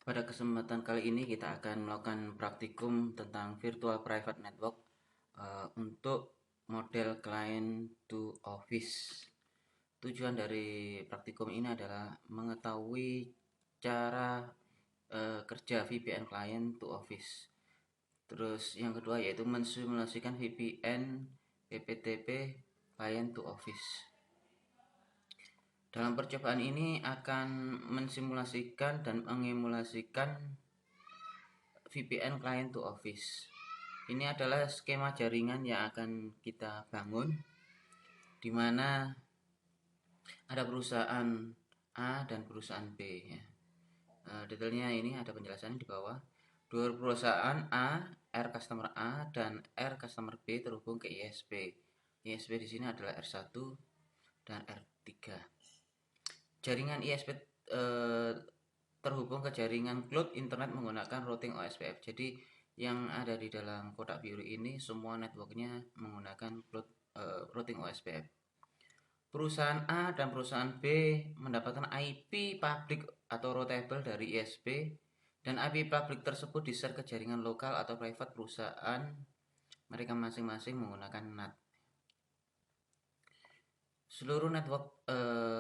Pada kesempatan kali ini kita akan melakukan praktikum tentang virtual private network untuk model client to office. Tujuan dari praktikum ini adalah mengetahui cara kerja VPN client to office. Terus yang kedua yaitu mensimulasikan VPN PPTP client to office. Dalam percobaan ini akan mensimulasikan dan mengemulasikan VPN client to office. Ini adalah skema jaringan yang akan kita bangun, di mana ada perusahaan A dan perusahaan B. Ya. Detailnya ini ada penjelasannya di bawah. Dua perusahaan A, R customer A dan R customer B terhubung ke ISP. ISP di sini adalah R1 dan R3. Jaringan ISP terhubung ke jaringan cloud internet menggunakan routing OSPF. Jadi yang ada di dalam kotak biru ini semua networknya menggunakan cloud routing OSPF. Perusahaan A dan perusahaan B mendapatkan IP public atau routable dari ISP dan IP public tersebut di-share ke jaringan lokal atau private perusahaan mereka masing-masing menggunakan NAT. Seluruh network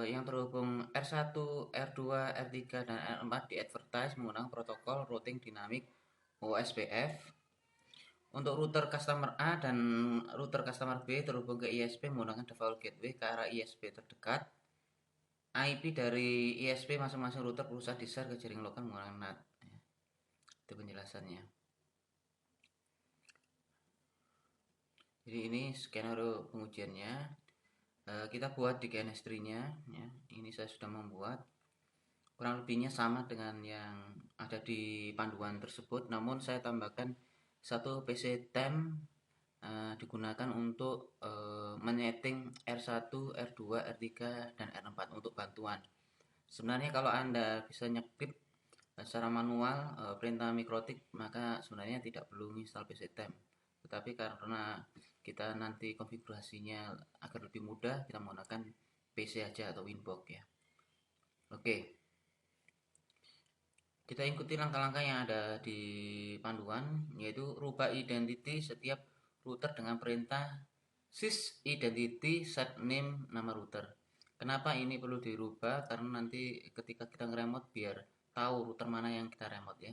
yang terhubung R1, R2, R3, dan R4 di-advertise menggunakan protokol routing dynamic OSPF. Untuk router customer A dan router customer B terhubung ke ISP menggunakan default gateway ke arah ISP terdekat. IP dari ISP masing-masing router berusaha di-share ke jaringan lokal menggunakan NAT. Itu penjelasannya. Jadi ini skenario pengujiannya. Kita buat di chemistry-nya ya. Ini saya sudah membuat. Kurang lebihnya sama dengan yang ada di panduan tersebut, namun saya tambahkan satu PC temp digunakan untuk menyeting R1, R2, R3, dan R4 untuk bantuan. Sebenarnya kalau Anda bisa nyekip secara manual perintah mikrotik, maka sebenarnya tidak perlu install PC temp. Tetapi karena kita nanti konfigurasinya agar lebih mudah, kita menggunakan PC aja atau Winbox ya. Oke. Kita ikuti langkah-langkah yang ada di panduan, yaitu rubah identity setiap router dengan perintah sys identity set name nama router. Kenapa ini perlu dirubah? Karena nanti ketika kita nge-remote biar tahu router mana yang kita remote ya.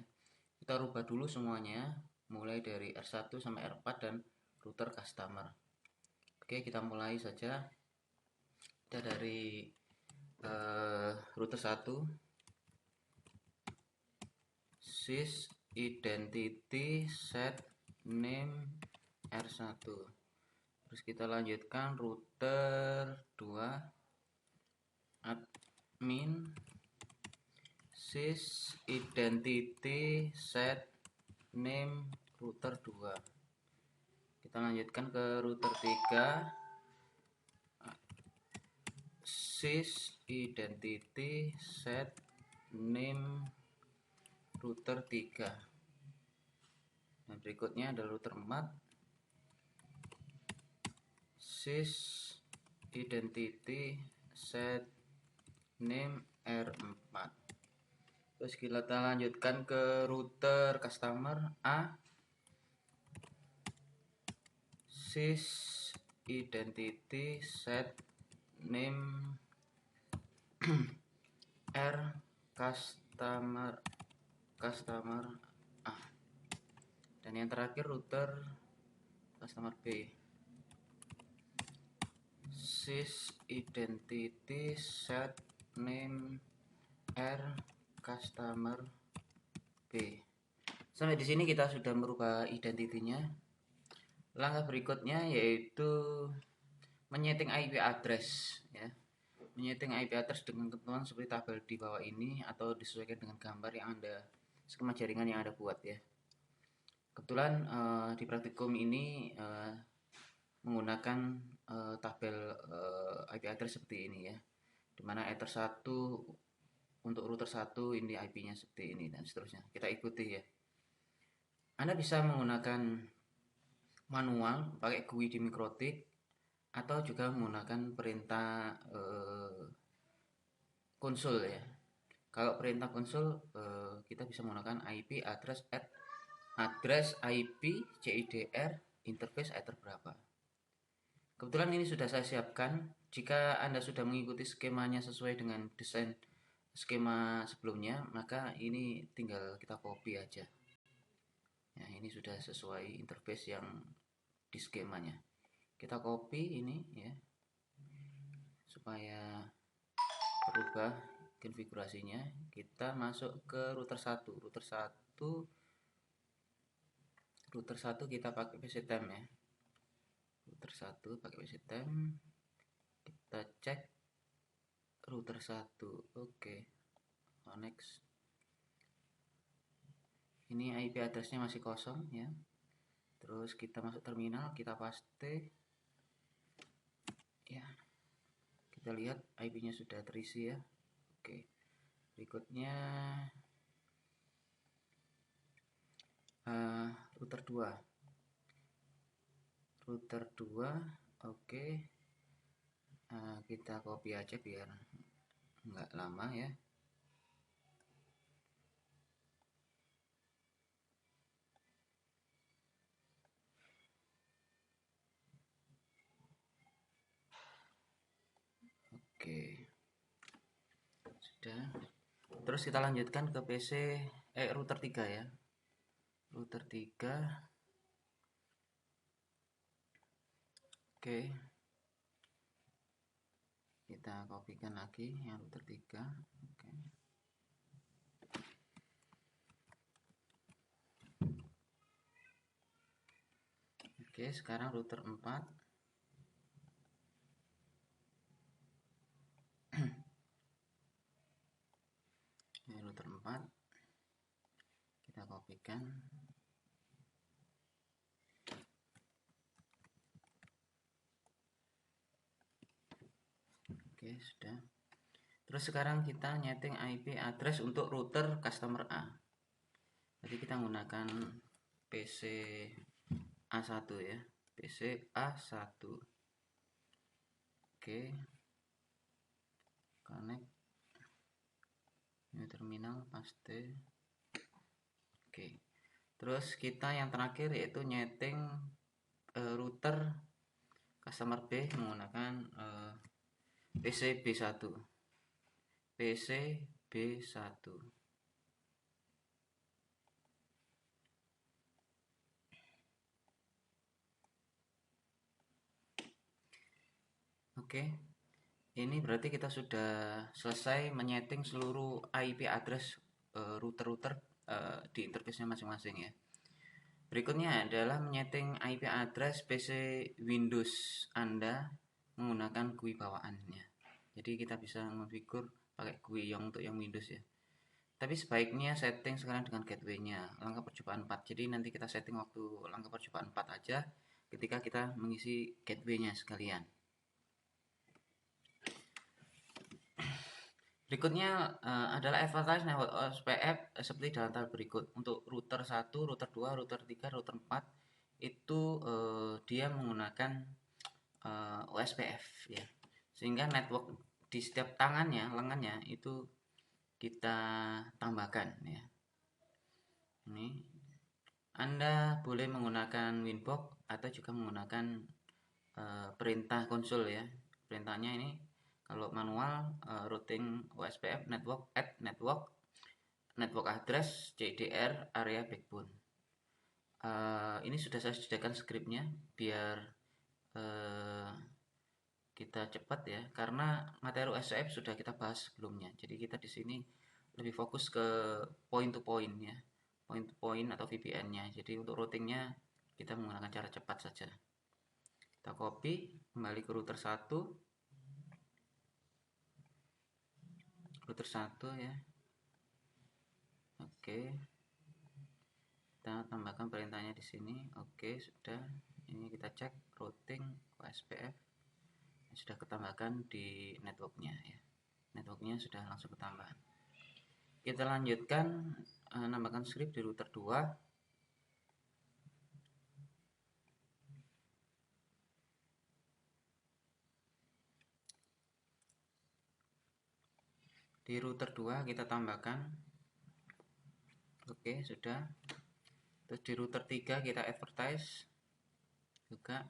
Kita rubah dulu semuanya, mulai dari R1 sampai R4 dan router customer. Oke, kita mulai saja. Kita dari router 1. Sys identity set name R1. Terus kita lanjutkan router 2 admin sys identity set name router 2. Kita lanjutkan ke router 3 sys identity set name router 3. Dan berikutnya adalah router 4 sys identity set name R4. Terus kita lanjutkan ke router customer A sys identity set name R customer A. Dan yang terakhir router customer B sys identity set name R customer B. Sampai di sini kita sudah merubah identitinya. Langkah berikutnya yaitu menyeting IP address ya. Menyeting IP address dengan ketentuan seperti tabel di bawah ini atau disesuaikan dengan gambar yang Anda skema jaringan yang Anda buat ya. Kebetulan di praktikum ini menggunakan tabel IP address seperti ini ya. Dimana ether 1 untuk router 1 ini IP-nya seperti ini dan seterusnya. Kita ikuti ya. Anda bisa menggunakan manual pakai GUI di mikrotik atau juga menggunakan perintah konsul ya. Kalau perintah konsul kita bisa menggunakan IP address IP CIDR interface ether berapa. Kebetulan ini sudah saya siapkan. Jika Anda sudah mengikuti skemanya sesuai dengan desain skema sebelumnya, maka ini tinggal kita copy aja. Ya, ini sudah sesuai interface yang di skemanya. Kita copy ini ya, supaya berubah konfigurasinya. Kita masuk ke router 1. Router 1 kita pakai PC Time ya. Router 1 pakai PC Time. Kita cek router 1. Oke. Next. Ini IP addressnya masih kosong ya. Terus kita masuk terminal, kita paste ya. Kita lihat IP-nya sudah terisi ya. Oke. Berikutnya router 2. Router 2, oke. Kita copy aja biar nggak lama ya. Oke, sudah. Terus kita lanjutkan ke PC router 3 ya. Router 3. Oke. Kita kopikan lagi yang router 3. Oke. Oke, sekarang router 4. Ini router 4. Kita kopikan. Oke, sudah. Terus sekarang kita nyeting IP address untuk router customer A. Jadi kita menggunakan PC A1 ya. PC A1. Oke. Connect. Ini terminal paste. Oke. Terus kita yang terakhir yaitu nyeting router customer B menggunakan PC B1. PC B1. Oke. Ini berarti kita sudah selesai menyeting seluruh IP address router-router di interface-nya masing-masing ya. Berikutnya adalah menyeting IP address PC Windows Anda menggunakan GUI bawaannya. Jadi kita bisa mengonfigur pakai GUI yang untuk yang Windows ya. Tapi sebaiknya setting sekarang dengan gateway-nya langkah percobaan 4. Jadi nanti kita setting waktu langkah percobaan 4 aja ketika kita mengisi gateway-nya sekalian. Berikutnya adalah advertise network OSPF seperti dalam tabel berikut. Untuk router 1, router 2, router 3, router 4 itu dia menggunakan OSPF ya. Sehingga network di setiap tangannya, lengannya itu kita tambahkan ya. Ini Anda boleh menggunakan Winbox atau juga menggunakan perintah konsul ya. Perintahnya ini kalau manual routing OSPF network add network address CDR area backbone. Ini sudah saya sediakan skripnya biar kita cepat ya, karena materi OSPF sudah kita bahas sebelumnya. Jadi kita di sini lebih fokus ke point to point ya, point to point atau VPN-nya. Jadi untuk routingnya kita menggunakan cara cepat saja. Kita copy kembali ke router 1. Router 1 ya. Oke. Kita tambahkan perintahnya di sini. Oke, sudah. Ini kita cek routing OSPF. Sudah ketambahkan di networknya ya. Networknya sudah langsung ketambah. Kita lanjutkan nambahkan script di router 2. Di router 2 kita tambahkan Oke, sudah. Terus di router 3 kita advertise juga.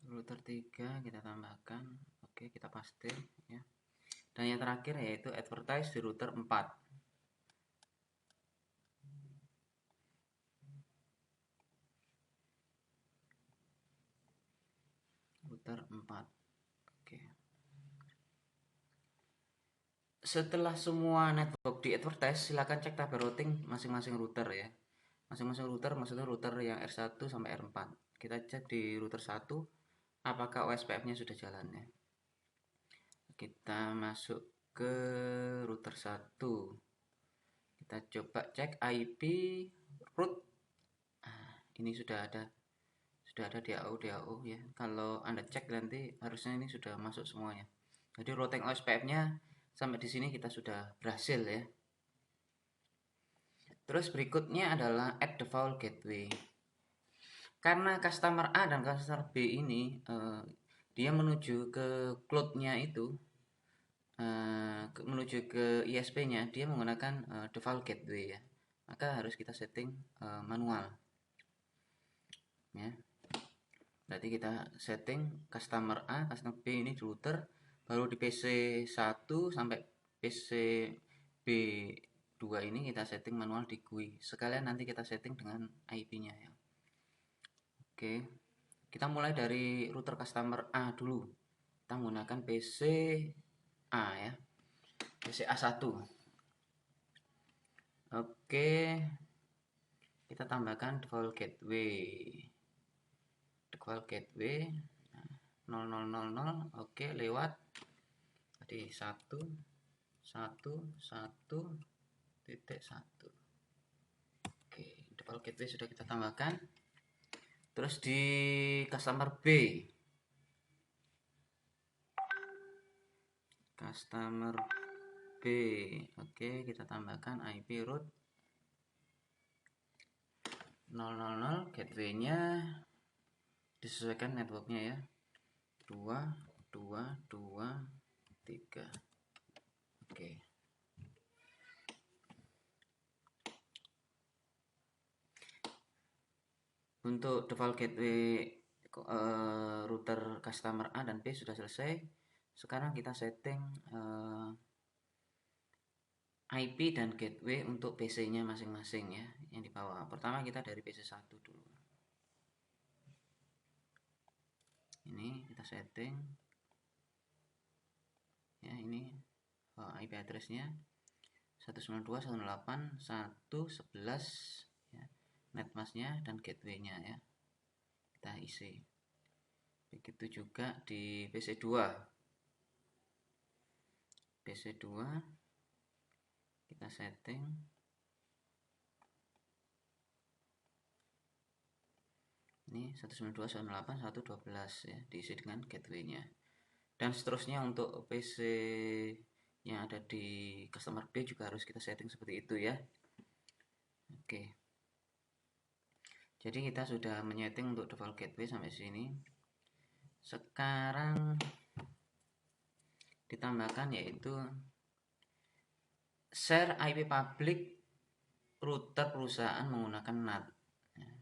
Router 3 kita tambahkan. Oke, kita paste ya. Dan yang terakhir yaitu advertise di router 4. Router 4. Oke. Setelah semua network di advertise, silakan cek tabel routing masing-masing router ya. Masing-masing router maksudnya router yang R1 sampai R4. Kita cek di router 1 apakah OSPF-nya sudah jalan ya. Kita masuk ke router 1. Kita coba cek IP root. Ini sudah ada DAO ya. Kalau Anda cek nanti harusnya ini sudah masuk semuanya. Jadi routing OSPF-nya sampai di sini kita sudah berhasil ya. Terus berikutnya adalah add default gateway. Karena customer A dan customer B ini dia menuju ke cloud-nya itu, menuju ke ISP-nya, dia menggunakan default gateway ya. Maka harus kita setting manual. Ya. Berarti kita setting customer A, customer B ini di router, baru di PC 1 sampai PC B2 ini kita setting manual di GUI. Sekalian nanti kita setting dengan IP-nya ya. Oke. Kita mulai dari router customer A dulu. Kita menggunakan PC A ya. PC A1. Oke. Kita tambahkan default gateway. Default gateway 0000. Oke, lewat tadi 1.1.1.1. Oke, default gateway sudah kita tambahkan. Terus di customer B, oke, kita tambahkan IP root 000. Gateway-nya disesuaikan networknya ya, 2.2.2.3. Oke. Untuk default gateway router customer A dan B sudah selesai. Sekarang kita setting IP dan gateway untuk PC-nya masing-masing ya, yang di bawah. Pertama kita dari PC 1 dulu. Ini kita setting ya, ini IP address-nya 192.168.1.11 ya, netmask-nya dan gateway-nya ya. Kita isi. Begitu juga di PC2. PC2 kita setting ini 192.168.1.12 ya, diisi dengan gateway-nya. Dan seterusnya untuk PC yang ada di customer B juga harus kita setting seperti itu ya. Oke. Jadi kita sudah menyeting untuk default gateway sampai sini. Sekarang ditambahkan yaitu share IP public router perusahaan menggunakan NAT ya,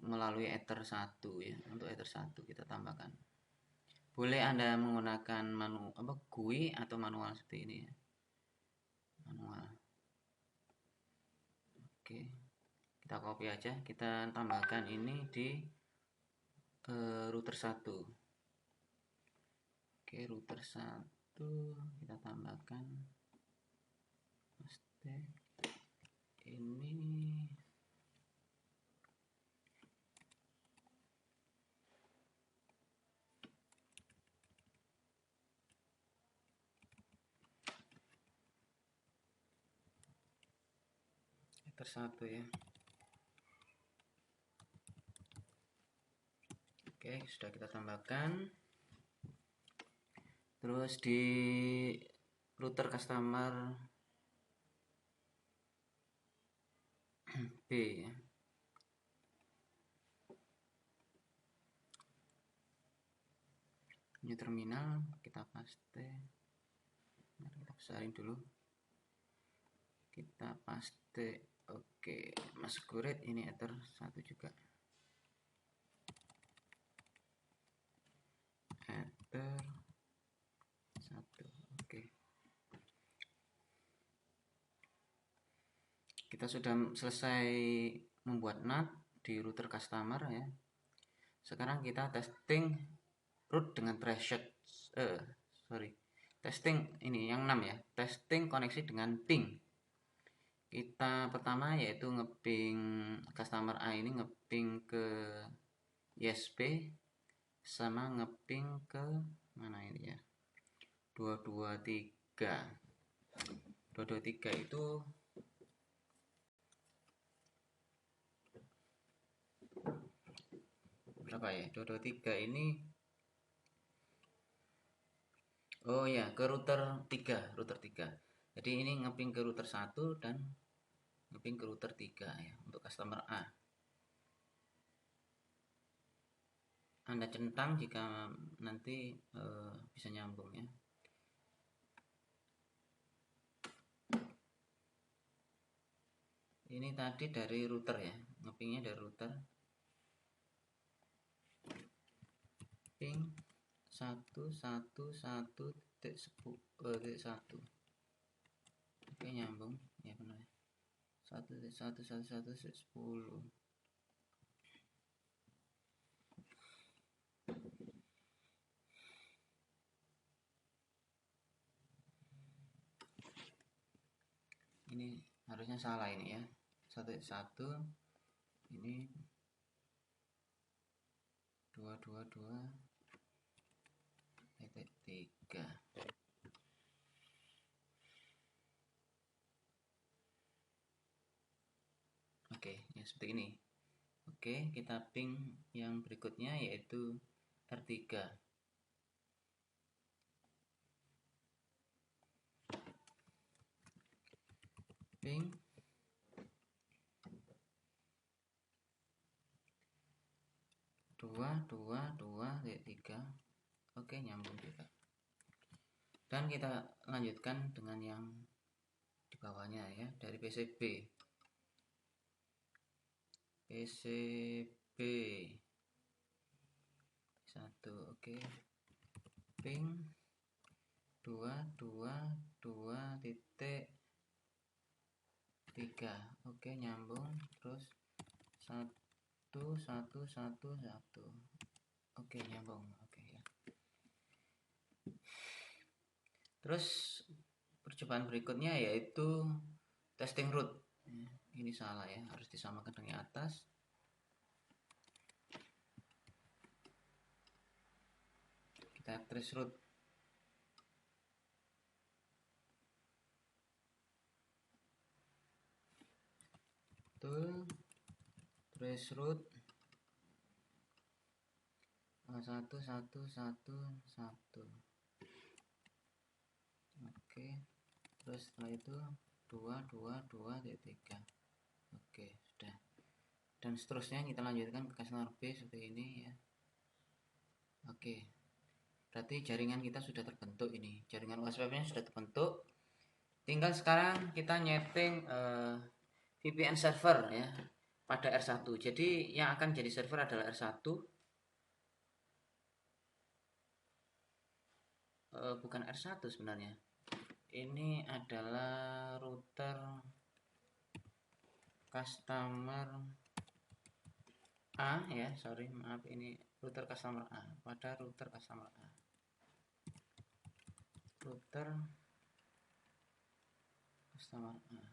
melalui Ether 1 ya. Untuk Ether 1 kita tambahkan. Boleh Anda menggunakan GUI atau manual seperti ini ya. Manual. Oke. Kita copy aja, kita tambahkan ini di router 1. Oke, router 1 kita tambahkan paste ini. Router 1 ya. Oke, sudah kita tambahkan. Terus di router customer B ya. new terminal, kita paste. Nah, kita besarin dulu, kita paste. Oke, masuk kuret, ini ether 1 juga, ether 1. Oke, kita sudah selesai membuat NAT di router customer ya. Sekarang kita testing root dengan threshold, testing ini yang 6 ya, testing koneksi dengan ping. Kita pertama yaitu ngeping customer A ini, ngeping ke ISP sama ngeping ke mana ini ya, 223 itu berapa ya, 223 ini, oh ya, ke router 3. Jadi ini ngeping ke router 1 dan ngeping ke router 3 ya untuk customer A. Anda centang jika nanti bisa nyambung ya. Ini tadi dari router ya, ngepingnya dari router, ping 111.1. Oke, nyambung ya, benar 1.1.1.1.10. Ini harusnya salah ini ya, 1.1 ini 222.3. Oke, ya seperti ini. Oke, kita ping yang berikutnya yaitu R3. Ping 222.3. Oke, nyambung juga. Dan kita lanjutkan dengan yang di bawahnya ya, dari PCB 1. Oke, ping 222.3. Oke, nyambung terus 1.1.1.1. Oke, nyambung. Oke ya. Terus percobaan berikutnya yaitu testing root. Ini salah ya, harus disamakan dengan atas. Kita trace root. Betul. Trace root 1.1.1.1. Oke, terus setelah itu 2.2.2.3. Oke, sudah. Dan seterusnya kita lanjutkan ke customer B seperti ini ya. Oke, berarti jaringan kita sudah terbentuk ini. Jaringan USWP-nya sudah terbentuk. Tinggal sekarang kita nyeting VPN server ya pada R1. Jadi yang akan jadi server adalah R1. Bukan R1 sebenarnya. Ini adalah router customer A ya, sorry, maaf, ini router customer A, pada router customer A. Router customer A.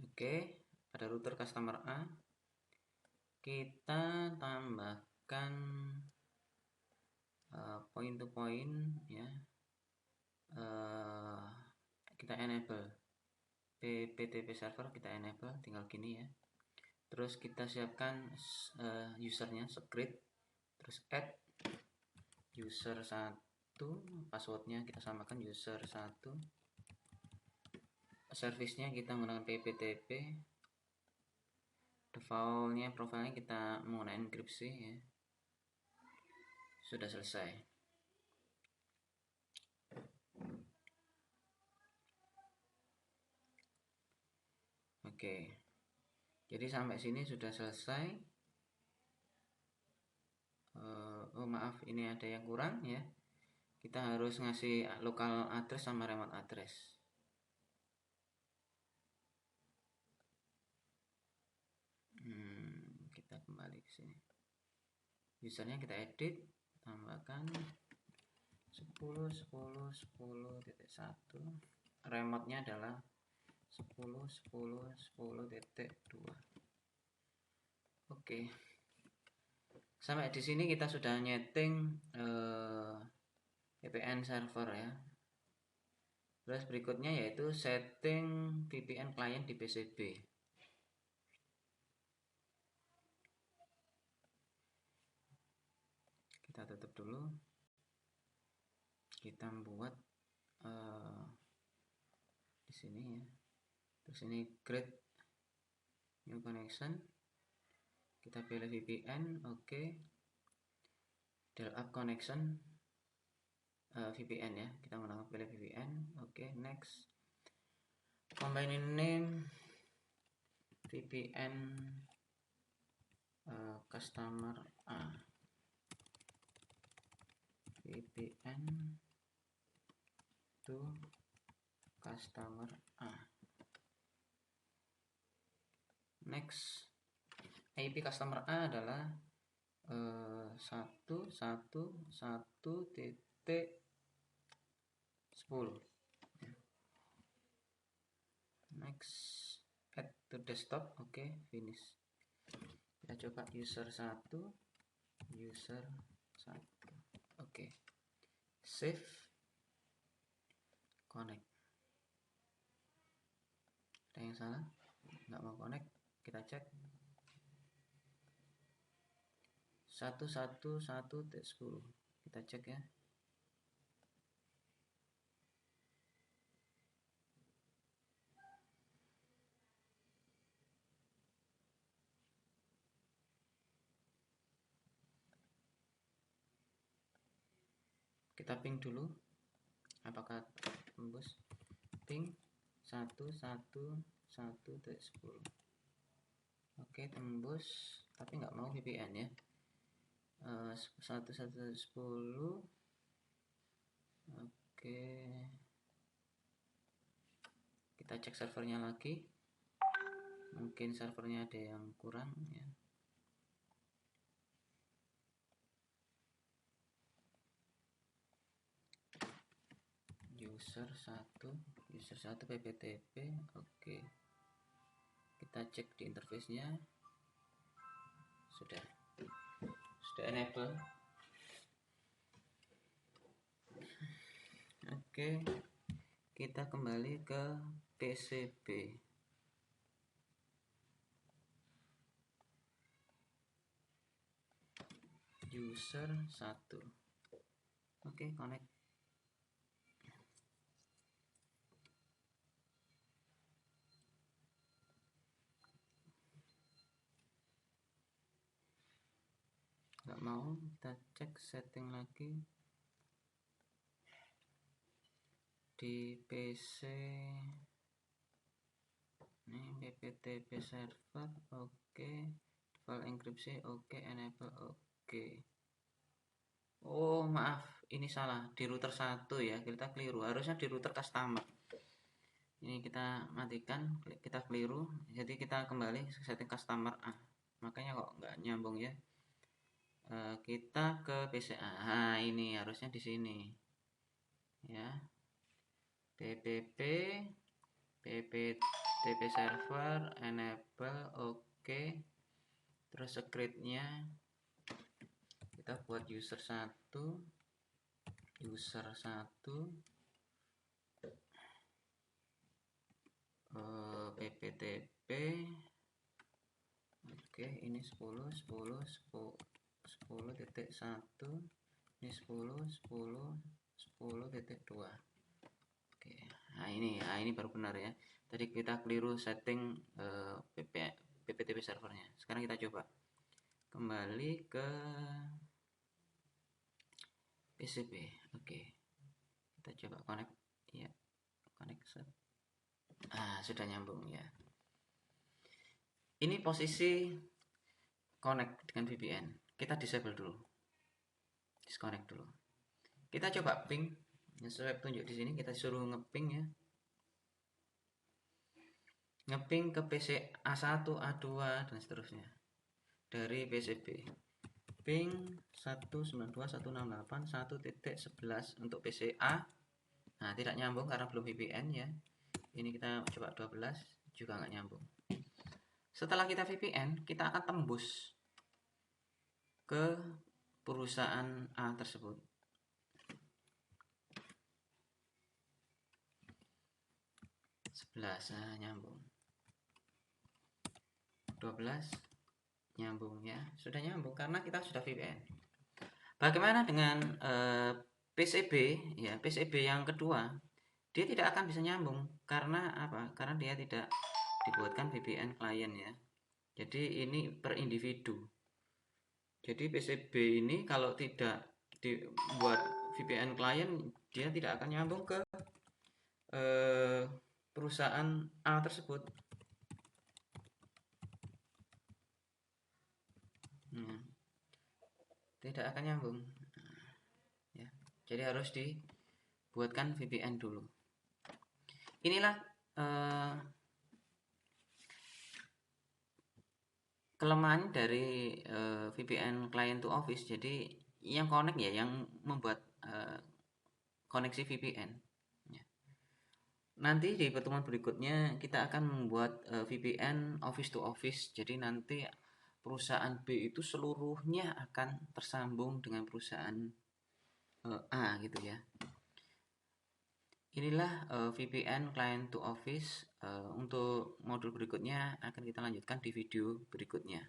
Oke, pada router customer A kita tambahkan point to point ya. Kita enable PTP server, kita enable, tinggal gini ya. Terus kita siapkan usernya, script, terus add user 1, passwordnya kita samakan user 1, servisnya kita menggunakan PPTP, defaultnya profilnya kita menggunakan enkripsi ya. Sudah selesai. Oke, jadi sampai sini sudah selesai. Oh maaf, ini ada yang kurang ya. Kita harus ngasih local address sama remote address. Kita kembali ke sini. Usernya kita edit, tambahkan 10.10.10.1. Remote-nya adalah 10.10.10.2. Oke. Sampai di sini kita sudah nyeting VPN server ya. Terus berikutnya yaitu setting VPN client di PCB. Kita tutup dulu. Kita buat di sini ya. Terus ini create new connection. Kita pilih VPN, oke. Dial up connection VPN ya. Kita menggunakan pilih VPN, oke. Next. Combine name VPN customer A. VPN to customer A. Next, IP customer A adalah 1.1.1.10. Next, add to desktop, oke, finish. Kita coba user 1, oke. Save, connect. Ada yang salah? Nggak mau connect, kita cek. 1.1.1.10. Kita cek ya. Kita ping dulu. Apakah tembus? Ping 1.1.1.10. Oke, tembus, tapi nggak mau VPN ya. 1.1.10. Oke, kita cek servernya lagi. Mungkin servernya ada yang kurang ya. User 1 PPTP, oke. Kita cek di interface-nya. Sudah enable. Oke, kita kembali ke PCB. User 1. Oke, connect. Nggak mau, kita cek setting lagi di PC. Ini PPTP server, oke. File enkripsi, oke. Enable, oke. Oh maaf, ini salah di router 1 ya, kita keliru. Harusnya di router customer. Ini kita matikan, kita keliru. Jadi kita kembali setting customer A. Makanya kok nggak nyambung ya. Kita ke PCA. Nah, ini harusnya di sini. Ya. PPTP server, enable, oke. Terus scriptnya kita buat user 1 PPTP, oke. Ini 10.10.10.1, ini 10.10.10.2. Oke, Nah ini baru benar ya. Tadi kita keliru setting PPTP servernya. Sekarang kita coba kembali ke PCB. Oke, kita coba connect ya, connect set. Sudah nyambung ya. Ini posisi connect dengan VPN. Kita disable dulu, disconnect dulu. Kita coba ping sesuai petunjuk di sini. Kita suruh ngeping ya, ngeping ke PC A1, A2 dan seterusnya dari PCB. Ping 192.168.1.11 untuk PC A. Nah, tidak nyambung karena belum VPN ya. Ini kita coba 12 juga nggak nyambung. Setelah kita VPN, kita akan tembus ke perusahaan A tersebut. Nyambung. 12 nyambung ya, sudah nyambung karena kita sudah VPN. Bagaimana dengan PCB ya, PCB yang kedua? Dia tidak akan bisa nyambung karena apa? Karena dia tidak dibuatkan VPN klien ya. Jadi ini per individu. Jadi PCB ini kalau tidak dibuat VPN klien, dia tidak akan nyambung ke perusahaan A tersebut. Tidak akan nyambung ya. Jadi harus dibuatkan VPN dulu. Inilah kelemahan dari VPN client to office. Jadi yang connect ya, yang membuat koneksi VPN ya. Nanti di pertemuan berikutnya kita akan membuat VPN office to office. Jadi nanti perusahaan B itu seluruhnya akan tersambung dengan perusahaan A gitu ya. Inilah VPN client to office. Untuk modul berikutnya akan kita lanjutkan di video berikutnya.